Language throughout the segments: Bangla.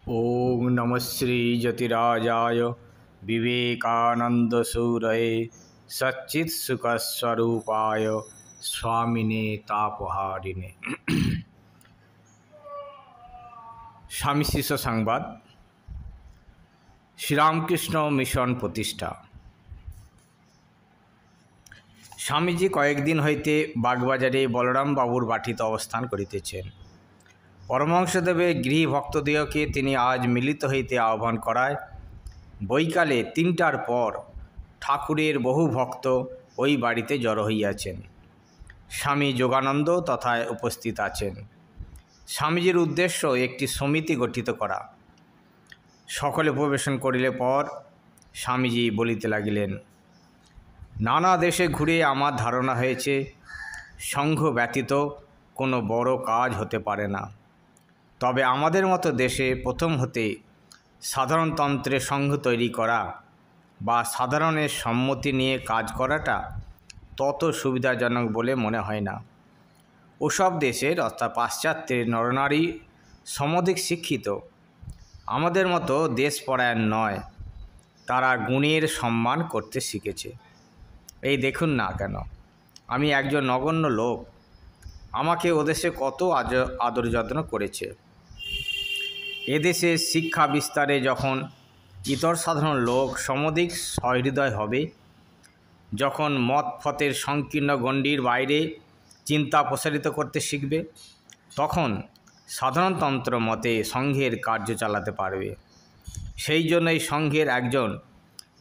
ओम नमः श्री ज्योतिराजाय विवेकानंदसूरये सच्चित्सुखस्वरूपाय स्वामिने तापहारिणे। স্বামী শিষ্য সংবাদ। শ্রীরামকৃষ্ণ মিশন প্রতিষ্ঠা। স্বামীজি কয়েকদিন হইতে বাগবাজারে বলরাম বাবুর বাটিতে অবস্থান করিতেছেন। পরমহংসদেবের গৃহভক্তদিগকে তিনি আজ মিলিত হইতে আহ্বান করায় বৈকালে ৩টার পর ঠাকুরের বহু ভক্ত ওই বাড়িতে জড়ো হইয়াছেন। স্বামী যোগানন্দ তথায় উপস্থিত আছেন। স্বামীজির উদ্দেশ্য একটি সমিতি গঠিত করা। সকলে উপবেশন করিলে পর স্বামীজি বলিতে লাগিলেন, নানা দেশে ঘুরে আমার ধারণা হয়েছে সংঘ ব্যতীত কোনো বড় কাজ হতে পারে না। তবে আমাদের মতো দেশে প্রথম হতে সাধারণতন্ত্রে সংঘ তৈরি করা বা সাধারণের সম্মতি নিয়ে কাজ করাটা তত সুবিধাজনক বলে মনে হয় না। ওসব দেশের অর্থাৎ পাশ্চাত্যের নরনারী সমধিক শিক্ষিত, আমাদের মতো দেশপরায়ণ নয়। তারা গুণের সম্মান করতে শিখেছে। এই দেখুন না কেন, আমি একজন নগণ্য লোক, আমাকে ওদেশে কত আদর যত্ন করেছে। এদেশে শিক্ষা বিস্তারে যখন ইতর সাধারণ লোক সমধিক সহৃদয় হবে, যখন মত ফতের সংকীর্ণ গণ্ডির বাইরে চিন্তা প্রসারিত করতে শিখবে, তখন সাধারণতন্ত্র মতে সংঘের কার্য চালাতে পারবে। সেই জন্যই সংঘের একজন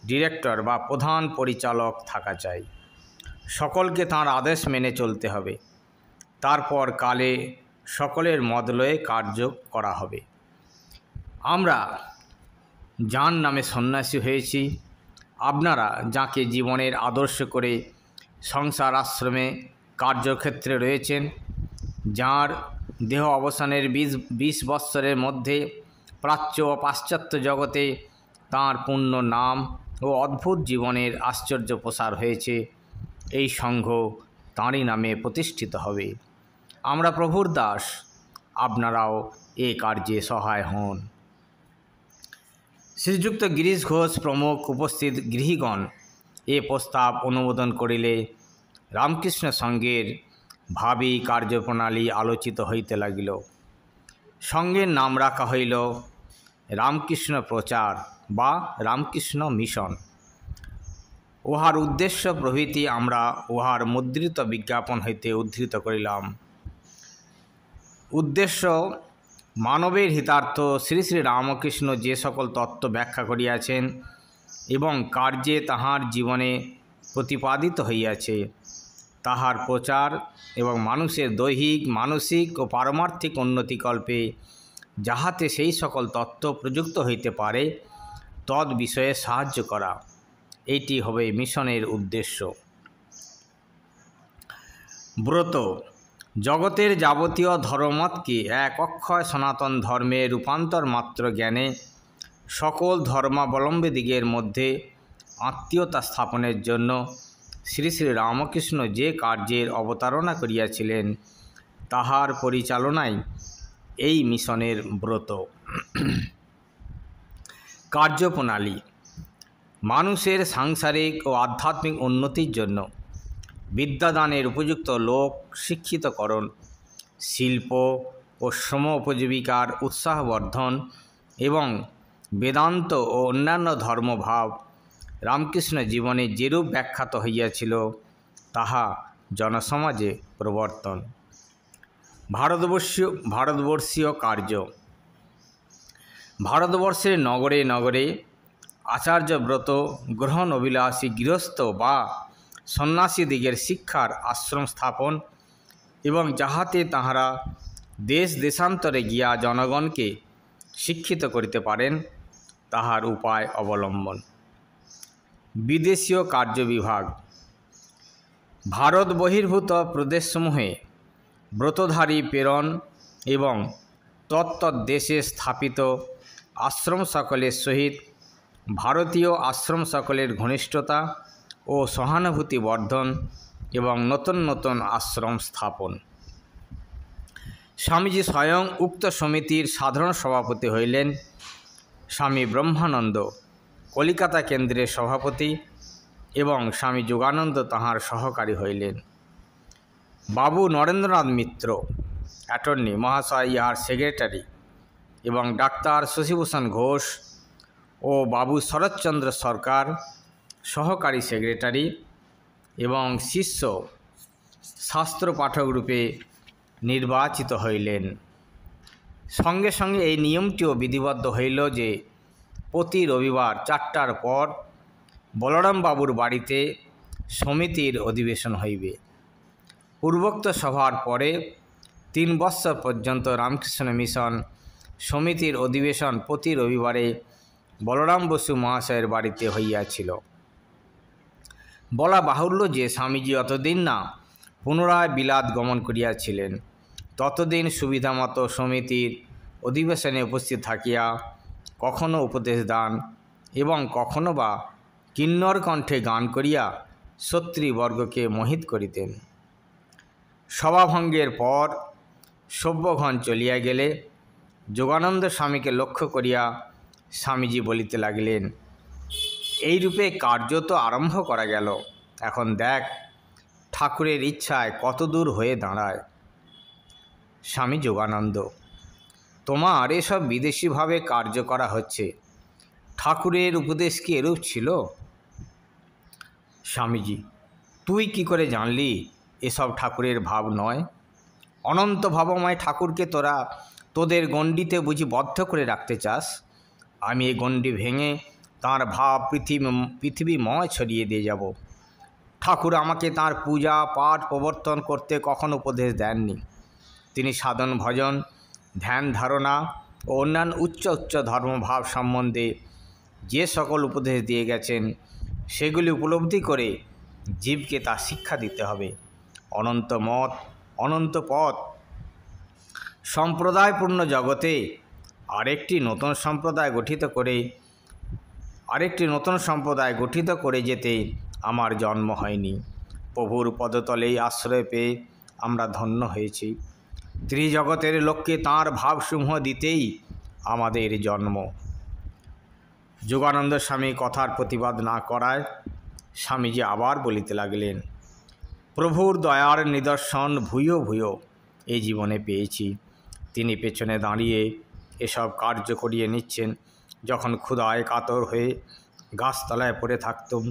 ডিরেক্টর বা প্রধান পরিচালক থাকা চাই। সকলকে তাঁর আদেশ মেনে চলতে হবে। তারপর কালে সকলের মত লয়ে কার্য করা হবে। আমরা যার নামে সন্ন্যাসী হয়েছি, আপনারা যাকে জীবনের আদর্শ করে সংসার আশ্রমে কার্যক্ষেত্রে রয়েছেন, যার দেহ অবসানের ২০ বৎসরের মধ্যে প্রাচ্য ও পাশ্চাত্য জগতে তাঁর পূর্ণ নাম ও অদ্ভুত জীবনের আশ্চর্য প্রসার হয়েছে, এই সংঘ তাঁরই নামে প্রতিষ্ঠিত হবে। আমরা প্রভুর দাস, আপনারাও এ কার্যে সহায় হন। শ্রীযুক্ত গিরিশ ঘোষ প্রমুখ উপস্থিত গৃহীগণ এ প্রস্তাব অনুমোদন করিলে রামকৃষ্ণ সংঘের ভাবী কার্যপ্রণালী আলোচিত হইতে লাগিল। সংঘের নাম রাখা হইল রামকৃষ্ণ প্রচার বা রামকৃষ্ণ মিশন। উহার উদ্দেশ্য প্রভৃতি আমরা উহার মুদ্রিত বিজ্ঞাপন হইতে উদ্ধৃত করিলাম। উদ্দেশ্য, মানবের হিতার্থ শ্রী শ্রী রামকৃষ্ণ যে সকল তত্ত্ব ব্যাখ্যা করিয়াছেন এবং কার্যে তাহার জীবনে প্রতিপাদিত হইয়াছে, তাহার প্রচার এবং মানুষের দৈহিক, মানসিক ও পারমার্থিক উন্নতিকল্পে যাহাতে সেই সকল তত্ত্ব প্রযুক্ত হইতে পারে, তদ বিষয়ে সাহায্য করা। এইটি হবে মিশনের উদ্দেশ্য। ব্রত, জগতের যাবতীয় ধর্মমতকে এক অক্ষয় সনাতন ধর্মে রূপান্তর মাত্র জ্ঞানে সকল ধর্মাবলম্বীদিগের মধ্যে আত্মীয়তা স্থাপনের জন্য শ্রী শ্রী রামকৃষ্ণ যে কার্যের অবতারণা করিয়াছিলেন, তাহার পরিচালনায় এই মিশনের ব্রত। কার্যপ্রণালী, মানুষের সাংসারিক ও আধ্যাত্মিক উন্নতির জন্য বিদ্যাদানের উপযুক্ত লোক শিক্ষিতকরণ, শিল্প ও শ্রম উপজীবিকার উৎসাহবর্ধন এবং বেদান্ত ও অন্যান্য ধর্মভাব রামকৃষ্ণ জীবনে যেরূপ ব্যাখ্যাত হইয়াছিল, তাহা জনসমাজে প্রবর্তন। ভারতবর্ষীয় কার্য। ভারতবর্ষের নগরে নগরে আচার্যব্রত গ্রহণ অভিলাষী গৃহস্থ বা সন্ন্যাসীদিগের শিক্ষার আশ্রম স্থাপন এবং যাহাতে তাহারা দেশ দেশান্তরে গিয়া জনগণকে শিক্ষিত করিতে পারেন, তাহার উপায় অবলম্বন। বিদেশীয় কার্যবিভাগ। ভারত বহির্ভূত প্রদেশসমূহে ব্রতধারী প্রেরণ এবং তত্তদ্দেশে স্থাপিত আশ্রম সকলের সহিত ভারতীয় আশ্রম সকলের ঘনিষ্ঠতা ও সহানুভূতি বর্ধন এবং নতুন নতুন আশ্রম স্থাপন। স্বামীজি স্বয়ং উক্ত সমিতির সাধারণ সভাপতি হইলেন। স্বামী ব্রহ্মানন্দ কলিকাতা কেন্দ্রের সভাপতি এবং স্বামী যোগানন্দ তাঁহার সহকারী হইলেন। বাবু নরেন্দ্রনাথ মিত্র অ্যাটর্নি মহাশয় ইহার সেক্রেটারি এবং ডাক্তার শশীভূষণ ঘোষ ও বাবু শরৎচন্দ্র সরকার সহকারী সেক্রেটারি এবং শিষ্য শাস্ত্র পাঠক রূপে নির্বাচিত হইলেন। সঙ্গে সঙ্গে এই নিয়মটিও বিধিবদ্ধ হইল যে প্রতি রবিবার 4টার পর বলরাম বাবুর বাড়িতে সমিতির অধিবেশন হইবে। পূর্বোক্ত সভার পরে 3 বৎসর পর্যন্ত রামকৃষ্ণ মিশন সমিতির অধিবেশন প্রতি রবিবারে বলরাম বসু মহাশয়ের বাড়িতে হইয়াছিল। বলা বাহুল্য যে স্বামীজি অতদিন না পুনরায় বিলাত গমন করিয়াছিলেন, ততদিন সুবিধামতো সমিতির অধিবেশনে উপস্থিত থাকিয়া কখনো উপদেশ দান এবং কখনো বা কিন্নর কণ্ঠে গান করিয়া শ্রোতৃবর্গকে মোহিত করিতেন। সভাভঙ্গের পর সভ্যগণ চলিয়া গেলে যোগানন্দ স্বামীকে লক্ষ্য করিয়া স্বামীজি বলিতে লাগিলেন, এইরূপে কার্য তো আরম্ভ করা গেল, এখন দেখ ঠাকুরের ইচ্ছায় কত দূর হয়ে দাঁড়ায়। স্বামী যোগানন্দ, তোমার এসব বিদেশিভাবে কার্য করা হচ্ছে, ঠাকুরের উপদেশ কি এরূপ ছিল? স্বামীজি, তুই কি করে জানলি এসব ঠাকুরের ভাব নয়? অনন্ত ভাবময় ঠাকুরকে তোরা তোদের গণ্ডিতে বুঝি বদ্ধ করে রাখতে চাস? আমি এই গণ্ডি ভেঙে তাঁর ভাব পৃথিবীময় ছড়িয়ে দিয়ে যাব। ঠাকুর আমাকে তাঁর পূজা পাঠ প্রবর্তন করতে কখনো উপদেশ দেননি। তিনি সাধন ভজন, ধ্যান ধারণা ও অন্যান্য উচ্চ উচ্চ ধর্মভাব সম্বন্ধে যে সকল উপদেশ দিয়ে গেছেন সেগুলি উপলব্ধি করে জীবকে তা শিক্ষা দিতে হবে। অনন্ত মত, অনন্ত পথ, সম্প্রদায়পূর্ণ জগতে আরেকটি নতুন সম্প্রদায় গঠিত করে যেতে আমার জন্ম হয়নি। প্রভুর পদতলেই আশ্রয় পেয়ে আমরা ধন্য হয়েছি। ত্রিজগতের লোককে তাঁর ভাবসমূহ দিতেই আমাদের জন্ম। যোগানন্দ স্বামী কথার প্রতিবাদ না করায় স্বামীজি আবার বলিতে লাগলেন, প্রভুর দয়ার নিদর্শন ভূয়ো ভূয়ো এই জীবনে পেয়েছি। তিনি পেছনে দাঁড়িয়ে এসব কার্য করিয়ে নিচ্ছেন। যখন ক্ষুধায় কাতর হয়ে গাছতলায় পড়ে থাকতুম,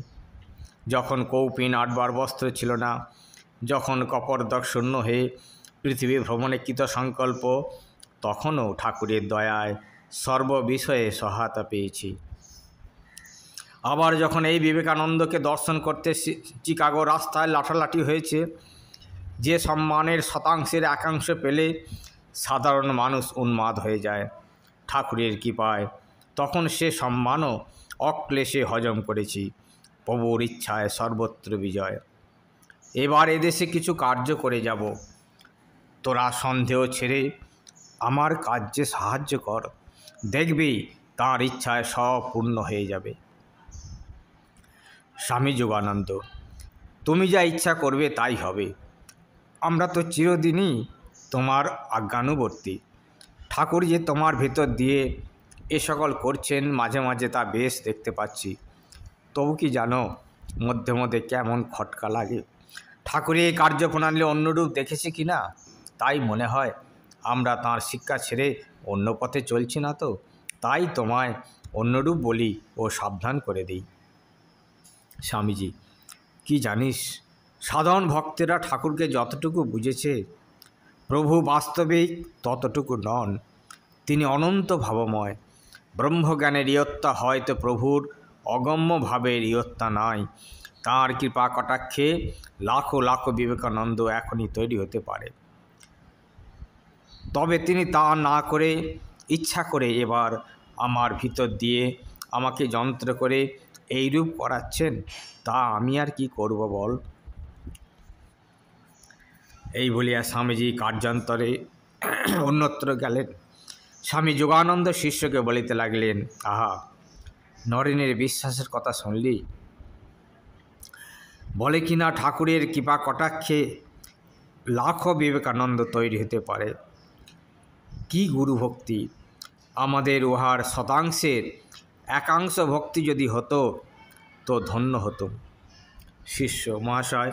যখন কৌপিন আটবার বস্ত্র ছিল না, যখন কপর্দক শূন্য হয়ে পৃথিবী ভ্রমণে কৃতসংকল্প, তখনও ঠাকুরের দয়ায় সর্ববিষয়ে সহায়তা পেয়েছি। আবার যখন এই বিবেকানন্দকে দর্শন করতে চিকাগো রাস্তায় লাঠালাঠি হয়েছে, যে সম্মানের শতাংশের একাংশ পেলে সাধারণ মানুষ উন্মাদ হয়ে যায়, ঠাকুরের কৃপায় তখন সে সম্মানও অক্লেশে হজম করেছি। প্রভুর ইচ্ছায় সর্বত্র বিজয়। এবার এদেশে কিছু কার্য করে যাব। তোরা সন্দেহ ছেড়ে আমার কার্যে সাহায্য কর, দেখবি তাঁর ইচ্ছায় সব পূর্ণ হয়ে যাবে। স্বামী যোগানন্দ, তুমি যা ইচ্ছা করবে তাই হবে। আমরা তো চিরদিনই তোমার আজ্ঞানুবর্তী। ঠাকুর যে তোমার ভেতর দিয়ে এ সকল করছেন, মাঝে মাঝে তা বেশ দেখতে পাচ্ছি। তবু কি জানো, মধ্যে মধ্যে কেমন খটকা লাগে। ঠাকুরের এই কার্যপ্রণালী অন্যরূপ দেখেছি কি না, তাই মনে হয় আমরা তাঁর শিক্ষা ছেড়ে অন্য পথে চলছি না তো, তাই তোমায় অন্যরূপ বলি ও সাবধান করে দিই। স্বামীজি, কি জানিস, সাধারণ ভক্তেরা ঠাকুরকে যতটুকু বুঝেছে, প্রভু বাস্তবিক ততটুকু নন। তিনি অনন্ত ভাবময়। ব্রহ্মজ্ঞানের ইয়ত্তা হয়তো প্রভুর অগম্য ভাবের ইয়ত্তা নয়। তাঁর কৃপা কটাক্ষে লাখো লাখো বিবেকানন্দ এখনই তৈরি হতে পারে। তবে তিনি তা না করে ইচ্ছা করে এবার আমার ভিতর দিয়ে আমাকে যন্ত্র করে এইরূপ করাচ্ছেন, তা আমি আর কি করব বল। এই বলিয়া স্বামীজি কার্যান্তরে অন্যত্র গেলেন। স্বামী যোগানন্দ শিষ্যকে বলিতে লাগলেন, আহা, নরেনের বিশ্বাসের কথা শুনলি? বলে কিনা ঠাকুরের কৃপা কটাক্ষে লাখো বিবেকানন্দ তৈরি হতে পারে। কি গুরুভক্তি! আমাদের উহার শতাংশের একাংশ ভক্তি যদি হতো তো ধন্য হতো। শিষ্য: মহাশয়,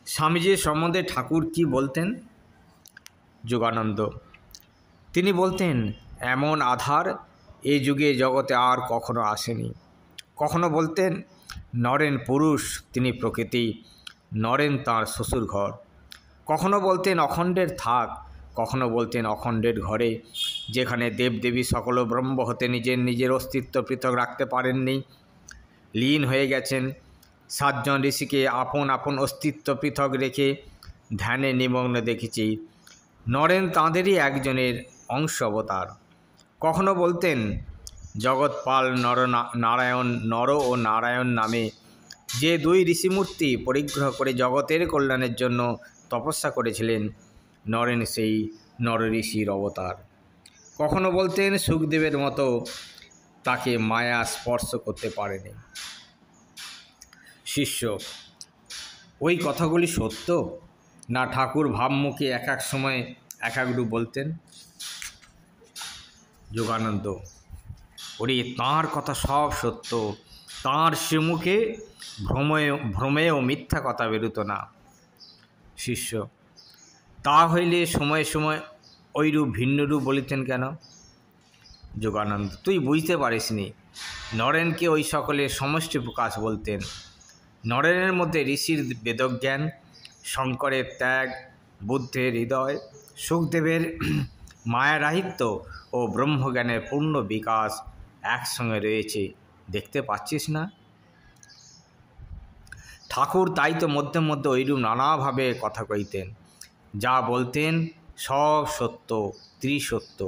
স্বামীজির সম্বন্ধে ঠাকুর কি বলতেন? যোগানন্দ: তিনি বলতেন, এমন আধার এই যুগে জগতে আর কখনো আসেনি। কখনো বলতেন, নরেন পুরুষ, তিনি প্রকৃতি, নরেন তাঁর শ্বশুর ঘর। কখনো বলতেন অখণ্ডের থাক, কখনো বলতেন অখণ্ডের ঘরে, যেখানে দেবদেবী সকল ব্রহ্ম হতে নিজের নিজের অস্তিত্ব পৃথক রাখতে পারেননি, লীন হয়ে গেছেন। 7 জন ঋষিকে আপন আপন অস্তিত্ব পৃথক রেখে ধ্যানে নিমগ্ন দেখেছি। নরেন তাঁদেরই একজনের অংশ অবতার। কখনো বলতেন জগৎপাল নর ও নারায়ণ নামে যে 2 ঋষিমূর্তি পরিগ্রহ করে জগতের কল্যাণের জন্য তপস্যা করেছিলেন, নরেন সেই নর ঋষির অবতার। কখনো বলতেন সুখদেবের মতো তাকে মায়া স্পর্শ করতে পারেনি। শিষ্য: ওই কথাগুলি সত্য, না ঠাকুর ভাবমুখে এক এক সময় এক এক রূপ বলতেন? যোগানন্দ: ওরে, তাঁর কথা সব সত্য। তাঁর শ্রীমুখে ভ্রমেও মিথ্যা কথা বেরোতো না। শিষ্য: তা হইলে সময়ে সময় ওই রূপ ভিন্ন রূপ বলিতেন কেন? যোগানন্দ: তুই বুঝতে পারিসনি। নরেনকে ওই সকলের সমষ্টি প্রকাশ বলতেন। নরেনের মধ্যে ঋষির বেদজ্ঞান, শঙ্করের ত্যাগ, বুদ্ধের হৃদয়, সুখদেবের মায়ারাহিত্য ও ব্রহ্মজ্ঞানের পূর্ণ বিকাশ একসঙ্গে রয়েছে, দেখতে পাচ্ছিস না? ঠাকুর তাই তো মধ্যে মধ্যে ওইরূপ নানাভাবে কথা কইতেন। যা বলতেন সব সত্য, ত্রিসত্য।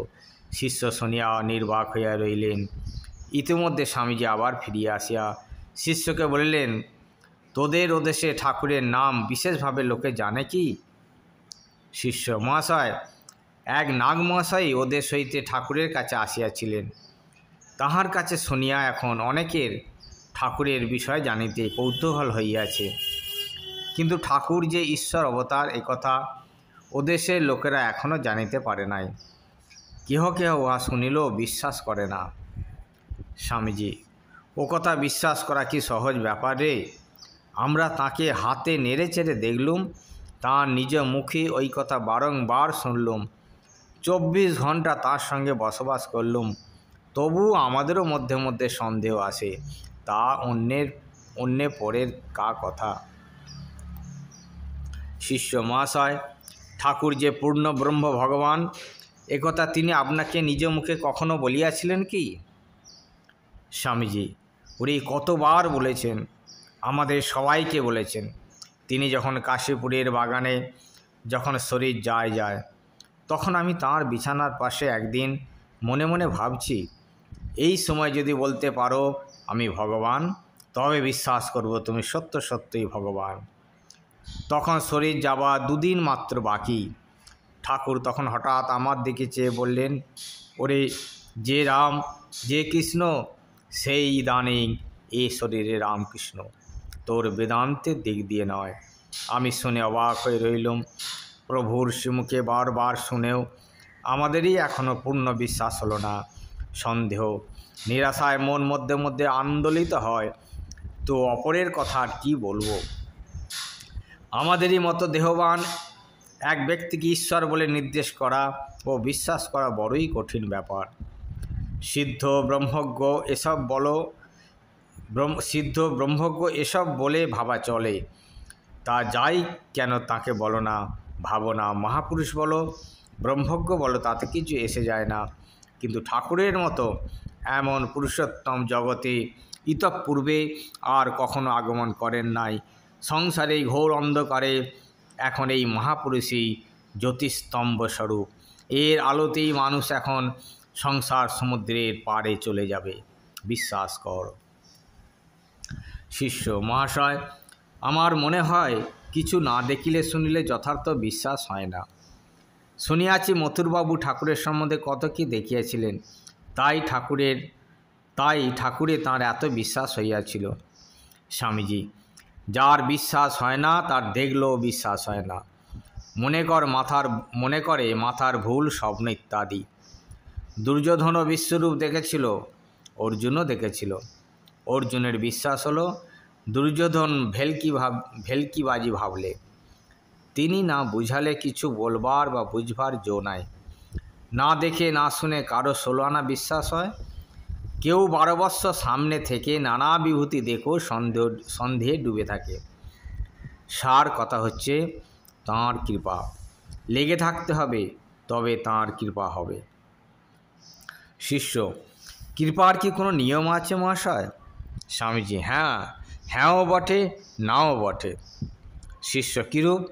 শিষ্য শুনিয়া নির্বাক হইয়া রইলেন। ইতিমধ্যে স্বামীজি আবার ফিরিয়া আসিয়া শিষ্যকে বলিলেন, তোদের ওদেশে ঠাকুরের নাম বিশেষভাবে লোকে জানে কি? শিষ্য: মহাশয়, এক নাগমহাশয় ওদেশ হইতে ঠাকুরের কাছে আসিয়াছিলেন। তাহার কাছে শুনিয়া এখন অনেকের ঠাকুরের বিষয় জানিতে কৌতূহল হইয়াছে। কিন্তু ঠাকুর যে ঈশ্বর অবতার একথা ওদেশের লোকেরা এখনও জানিতে পারে নাই। কেহ কেহ উহা শুনিলেও বিশ্বাস করে না। স্বামীজি: ও কথা বিশ্বাস করা কি সহজ ব্যাপার রে? আমরা তাকে হাতে নেড়ে চেড়ে দেখলুম, তাঁর নিজ মুখে ওই কথা বারংবার শুনলুম, 24 ঘন্টা তার সঙ্গে বসবাস করলুম, তবু আমাদেরও মধ্যে মধ্যে সন্দেহ আসে। তা অন্যে পরের কা কথা। শিষ্য: মহাশয়, ঠাকুর যে পূর্ণ ব্রহ্ম ভগবান একথা তিনি আপনাকে নিজ মুখে কখনো বলিয়াছিলেন কি? স্বামীজি: উনি কতবার বলেছেন, আমাদের সবাইকে বলেছেন। তিনি যখন কাশীপুরের বাগানে যখন শরীর যায় তখন আমি তাঁর বিছানার পাশে একদিন মনে মনে ভাবছি, এই সময় যদি বলতে পারো আমি ভগবান, তবে বিশ্বাস করব তুমি সত্য সত্যই ভগবান। তখন শরীর যাওয়া 2 দিন মাত্র বাকি। ঠাকুর তখন হঠাৎ আমার দিকে চেয়ে বললেন, ওরে, যে রাম, যে কৃষ্ণ, সেই ইদানিং এ শরীরে রামকৃষ্ণ, তোর বেদান্তের দিক দিয়ে নয়। আমি শুনে অবাক হয়ে রইলুম। প্রভুর শ্রীমুখে বারবার শুনেও আমাদেরই এখনও পূর্ণ বিশ্বাস হলো না। সন্দেহ, নিরাশায় মন মধ্যে মধ্যে আন্দোলিত হয়। তো অপরের কথা আর কী বলবো? আমাদেরই মতো দেহবান এক ব্যক্তিকে ঈশ্বর বলে নির্দেশ করা ও বিশ্বাস করা বড়ই কঠিন ব্যাপার। সিদ্ধ ব্রহ্মজ্ঞ এসব বলে ভাবা চলে। তা যাই কেন তাকে বলো না, ভাবো না, মহাপুরুষ বলো, ব্রহ্মজ্ঞ বলো, তাতে কিছু এসে যায় না। কিন্তু ঠাকুরের মতো এমন পুরুষোত্তম জগতে ইতঃপূর্বে আর কখনো আগমন করেন নাই। সংসারে ঘোর অন্ধকারে এখন এই মহাপুরুষই জ্যোতিস্তম্ভ স্বরূপ। এর আলোতেই মানুষ এখন সংসার সমুদ্রের পাড়ে চলে যাবে। বিশ্বাস কর। শিষ্য: মহাশয়, আমার মনে হয় কিছু না দেখিলে শুনিলে যথার্থ বিশ্বাস হয় না। শুনিয়াছি মথুরবাবু ঠাকুরের সম্বন্ধে কত কি দেখিয়াছিলেন, তাই ঠাকুরে তাঁর এত বিশ্বাস হইয়াছিল। স্বামীজি: যার বিশ্বাস হয় না তার দেখলেও বিশ্বাস হয় না। মনে করে মাথার ভুল স্বপ্ন ইত্যাদি। দুর্যোধনও বিশ্বরূপ দেখেছিল, অর্জুনও দেখেছিল। অর্জুনের বিশ্বাস হলো দুর্যোধন ভেলকিবাজি ভাবলে, তিনি না বুঝালে কিছু বলবার বা বুঝবার জো নাই। না দেখে না শুনে কারো 16 আনা বিশ্বাস হয়? কেউ 12 বৎসর সামনে থেকে নানা বিভূতি দেখেও সন্দেহে ডুবে থাকে। সার কথা হচ্ছে তাঁর কৃপা, লেগে থাকতে হবে, তবে তাঁর কৃপা হবে। শিষ্য: কৃপার কি কোনো নিয়ম আছে মহাশয়? স্বামীজি: হ্যাঁও বটে, নাও বটে। শিষ্য: কিরূপ?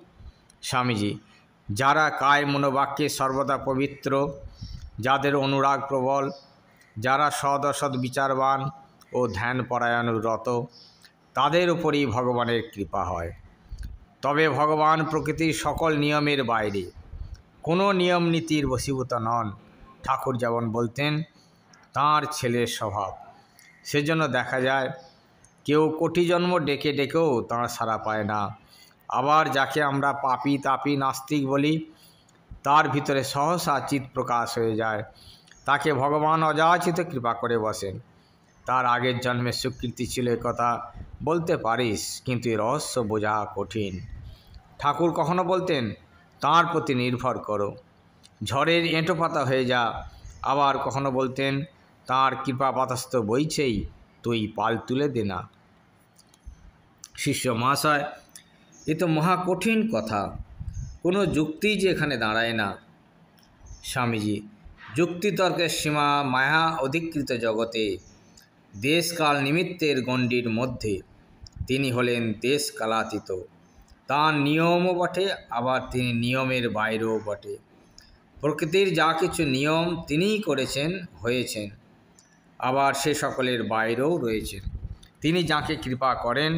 স্বামীজি: যারা কায় মনোবাক্যে সর্বদা পবিত্র, যাদের অনুরাগ প্রবল, যারা সৎ অসৎ বিচারবান ও ধ্যান পরায়ণরত, তাদের উপরই ভগবানের কৃপা হয়। তবে ভগবান প্রকৃতির সকল নিয়মের বাইরে, কোনো নিয়ম নীতির বশীভূত নন। ঠাকুর যেমন বলতেন, তাঁর ছেলের স্বভাব। সেজন্য দেখা যায় কেউ কোটি জন্ম ডেকেও তাঁর সাড়া পায় না। আবার যাকে আমরা পাপী তাপী নাস্তিক বলি, তার ভিতরে সহসা চিৎ প্রকাশ হয়ে যায়। তাকে ভগবান অযাচিত কৃপা করে বসেন। তার আগের জন্মের স্বীকৃতি ছিল কথা বলতে পারিস, কিন্তু এর রহস্য বোঝা কঠিন। ঠাকুর কখনো বলতেন, তাঁর প্রতি নির্ভর করো, ঝড়ের এঁটো পাতা হয়ে যা। আবার কখনো বলতেন, তাঁর কৃপা পাতস্থ বইছেই, তুই পাল তুলে দে না। শিষ্য: মহাশয়, এ তো মহা কঠিন কথা, কোনো যুক্তি যে এখানে দাঁড়ায় না। স্বামীজি: যুক্তিতর্কের সীমা মায়া অধিকৃত জগতে, দেশকাল নিমিত্তের গণ্ডির মধ্যে তিনি হলেন দেশকালাতীত। তাঁর নিয়মও বটে, আবার তিনি নিয়মের বাইরেও বটে। প্রকৃতির যা কিছু নিয়ম তিনিই করেছেন, হয়েছেন, আবার সে সকলের বাইরেও রয়েছেন। তিনি যাকে কৃপা করেন,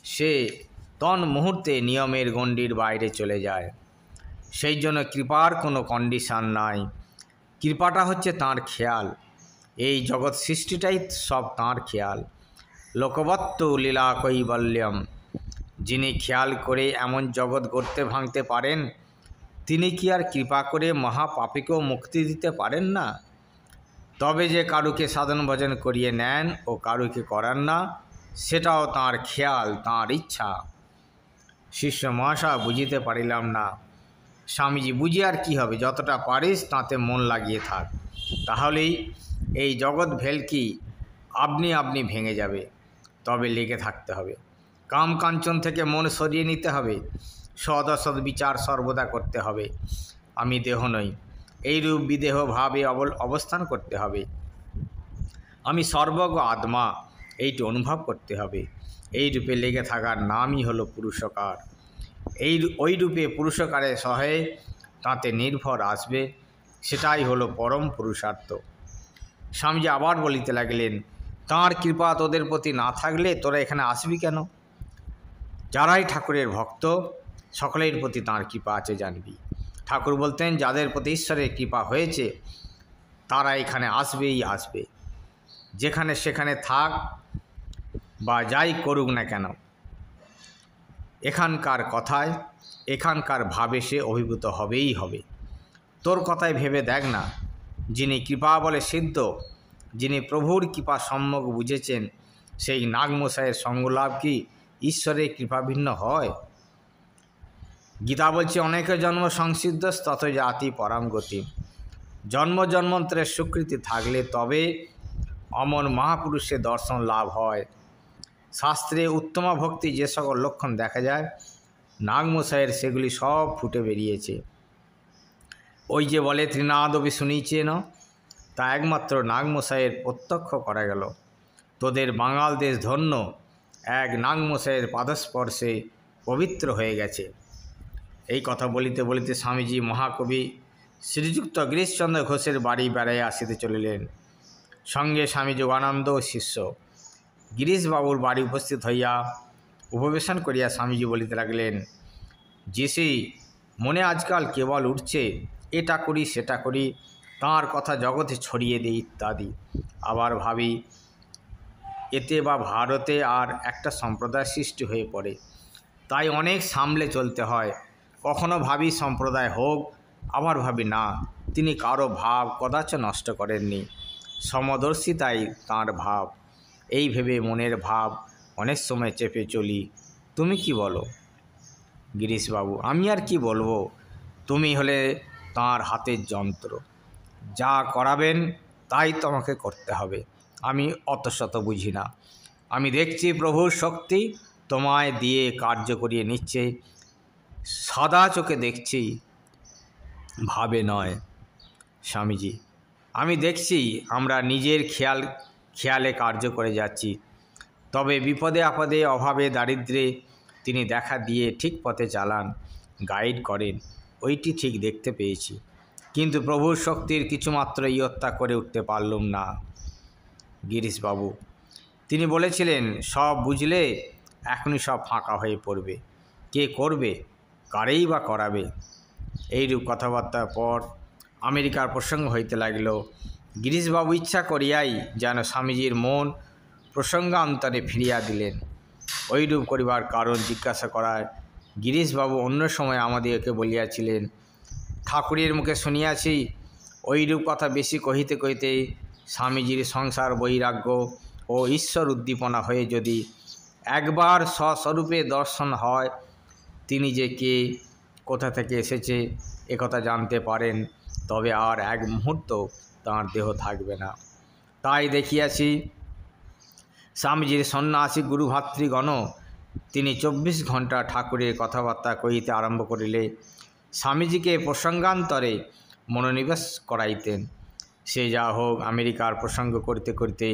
সে তন মুহূর্তে নিয়মের গণ্ডির বাইরে চলে যায়। সেই জন্য কৃপার কোনো কন্ডিশন নাই। কৃপাটা হচ্ছে তাঁর খেয়াল। এই জগৎ সৃষ্টিটাই সব তাঁর খেয়াল। লোকবত্ত লীলা কৈবল্যম। যিনি খেয়াল করে এমন জগৎ গড়তে ভাঙতে পারেন, তিনি কি আর কৃপা করে মহাপাপীকেও মুক্তি দিতে পারেন না? তবে যে কারুকে সাধন ভজন করিয়ে নেন ও কারুকে করান না, সেটাও তাঁর খেয়াল, তাঁর ইচ্ছা। শিষ্য: মহাশয়, বুঝিতে পারিলাম না। স্বামীজি: বুঝি আর কি হবে, যতটা পারিস তাতে মন লাগিয়ে থাক, তাহলেই এই জগৎ ভেলকি আপনি ভেঙে যাবে। তবে লেগে থাকতে হবে, কাম কাঞ্চন থেকে মন সরিয়ে নিতে হবে, সৎ অসৎ বিচার সর্বদা করতে হবে। আমি দেহ নই, এইরূপ বিদেহ ভাবে অবস্থান করতে হবে। আমি সর্বজ্ঞ আত্মা, এইটি অনুভব করতে হবে। এই রূপে লেগে থাকার নামই হলো পুরুষকার। ওই রূপে পুরুষকারের সহায়ে তাতে নির্ভর আসবে, সেটাই হলো পরম পুরুষার্থ। স্বামীজি আবার বলিতে লাগলেন, তাঁর কৃপা তোদের প্রতি না থাকলে তোরা এখানে আসবি কেন? যারাই ঠাকুরের ভক্ত, সকলের প্রতি তাঁর কৃপা আছে জানবি। ঠাকুর বলতেন, যাদের প্রতি ঈশ্বরের কৃপা হয়েছে তারা এখানে আসবেই আসবে, যেখানে সেখানে থাক বা যাই করুক না কেন। এখানকার কথায়, এখানকার ভাবে সে অভিভূত হবেই হবে। তোর কথায় ভেবে দেখ না, যিনি কৃপা বলে সিদ্ধ, যিনি প্রভুর কৃপা সম্যক বুঝেছেন, সেই নাগমশাইয়ের সঙ্গলাভ কি ঈশ্বরের কৃপা ভিন্ন হয়? গীতা বলছে, অনেকে জন্ম সংসিদ্ধ তত জাতি পরাম গতি। জন্ম জন্মান্তরের স্বীকৃতি থাকলে তবে অমর মহাপুরুষের দর্শন লাভ হয়। শাস্ত্রে উত্তমা ভক্তি যে সকল লক্ষণ দেখা যায়, নাগমশাইয়ের সেগুলি সব ফুটে বেরিয়েছে। ওই যে বলে ত্রিনাদবি শুনিয়েছেন, তা একমাত্র নাগমশাইয়ের প্রত্যক্ষ করা গেল। তোদের বাঙাল দেশ ধন্য, এক নাগমশাইয়ের পাদস্পর্শে পবিত্র হয়ে গেছে। এই কথা বলিতে বলিতে স্বামীজি মহাকবি শ্রীযুক্ত গিরিশচন্দ্র ঘোষের বাড়ি বেড়াইয়া আসিতে চলিলেন। সঙ্গে স্বামী যোগানন্দ ও শিষ্য। গিরিশবাবুর বাড়ি উপস্থিত হইয়া উপবেশন করিয়া স্বামীজি বলিতে লাগলেন, যেসি মনে আজকাল কেবল উঠছে, এটা করি সেটা করি, তাঁর কথা জগতে ছড়িয়ে দিই ইত্যাদি। আবার ভাবি, এতে বা ভারতে আর একটা সম্প্রদায় সৃষ্টি হয়ে পড়ে, তাই অনেক সামলে চলতে হয়। কখনো ভাবি সম্প্রদায় হোক, আবার ভাবি না, তিনি কারো ভাব কদাচ নষ্ট করেননি, সমদর্শিতাই তাঁর ভাব। এই ভেবে মনের ভাব অনেক সময় চেপে চলি। তুমি কি বলো? গিরিশবাবু: আমি আর কি বলবো, তুমি হলে তাঁর হাতের যন্ত্র, যা করাবেন তাই তোমাকে করতে হবে। আমি অত শত বুঝি না। আমি দেখছি প্রভুর শক্তি তোমায় দিয়ে কার্য করিয়ে নিচ্ছে, সাদা চোখে দেখছি, ভাবে নয়। স্বামীজি: আমি দেখছি আমরা নিজের খেয়ালে কার্য করে যাচ্ছি, তবে বিপদে আপদে অভাবে দারিদ্র্যে তিনি দেখা দিয়ে ঠিক পথে চালান, গাইড করেন, ওইটি ঠিক দেখতে পেয়েছি। কিন্তু প্রভুর শক্তির কিছুমাত্র ইয়ত্তা করে উঠতে পারলুম না। গিরিশবাবু: তিনি বলেছিলেন, সব বুঝলে এখনই সব ফাঁকা হয়ে পড়বে, কে করবে, কারেই বা করাবে। এইরূপ কথাবার্তার পর আমেরিকার প্রসঙ্গ হইতে লাগিল। গিরিশবাবু ইচ্ছা করিয়াই যেন স্বামীজির মন প্রসঙ্গান্তরে ফিরিয়া দিলেন। ওইরূপ করিবার কারণ জিজ্ঞাসা করায় গিরিশবাবু অন্য সময় আমাদিগকে বলিয়াছিলেন, ঠাকুরের মুখে শুনিয়াছি, ওইরূপ কথা বেশি কহিতে কহিতে স্বামীজির সংসার বৈরাগ্য ও ঈশ্বর উদ্দীপনা হয়ে যদি একবার স্বস্বরূপে দর্শন হয়, তিনি যে কে, কোথা থেকে এসেছে একথা জানতে পারেন, তবে আর এক মুহূর্ত তাঁর দেহ থাকবে না। তাই দেখিয়াছি স্বামীজির সন্ন্যাসী গুরুভাতৃগণ তিনি 24 ঘণ্টা ঠাকুরের কথাবার্তা কহিতে আরম্ভ করিলে স্বামীজিকে প্রসঙ্গান্তরে মনোনিবেশ করাইতেন। সে যা হোক, আমেরিকার প্রসঙ্গ করতে করতে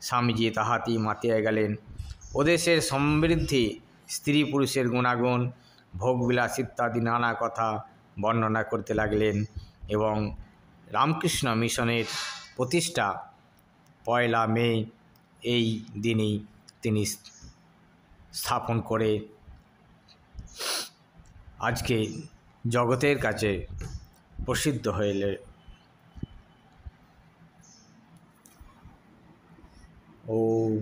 স্বামীজি তাহাতেই মাতিয়া গেলেন। ওদেশের সমৃদ্ধি, স্ত্রী পুরুষের গুণাগুণ, ভোগবিলাস ইত্যাদি নানা কথা বর্ণনা করতে লাগলেন এবং রামকৃষ্ণ মিশনের প্রতিষ্ঠা 1 মে এই দিনেই তিনি স্থাপন করে আজকে জগতের কাছে প্রসিদ্ধ হইলে। ওম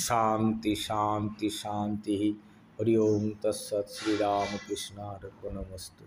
শান্তি শান্তি শান্তি। হরি ওম তৎসৎ। শ্রীরামকৃষ্ণার্পণমস্তু।